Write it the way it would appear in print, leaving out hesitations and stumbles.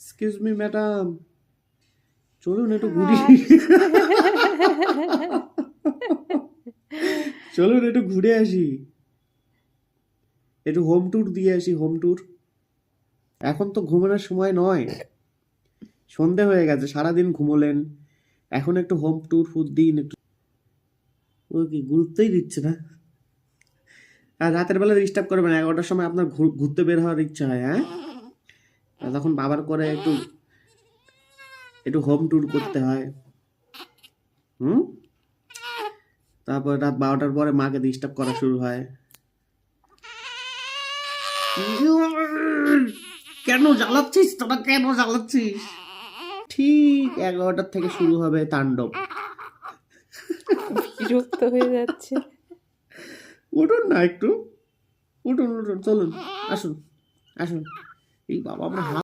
Excuse me madam, চলুন একটু ঘুরি, চলুন একটু ঘুরে আসি, একটু হোম ট্যুর দিয়ে আসি, হোম ট্যুর। এখন তো ঘুমানোর সময় নয়, সন্ধে হয়ে গেছে, সারাদিন ঘুমোলেন, এখন একটু হোম ট্যুর ফুর দিন একটু। ও কি গুরুত্বই দিচ্ছে না। আর রাতের বেলা ডিস্টার্ব করবেন, 11টার সময় আপনার ঘুরতে বের হওয়ার ইচ্ছা হয়, হ্যাঁ? আর তখন বাবার করে একটু একটু হোম ট্যুর করতে হয়। হুম, তারপর রাত 12টার পরে মাকে ডিস্টার্ব করা শুরু হয়। কেন জ্বালাচ্ছিস তোরা, কেন জ্বালাচ্ছিস? ঠিক 11টার থেকে শুরু হবে তাণ্ডব। বিরক্ত হয়ে যাচ্ছে। উঠুন না একটু, উঠুন উঠুন, চলুন, আসুন আসুন। এই বাবা, আমরা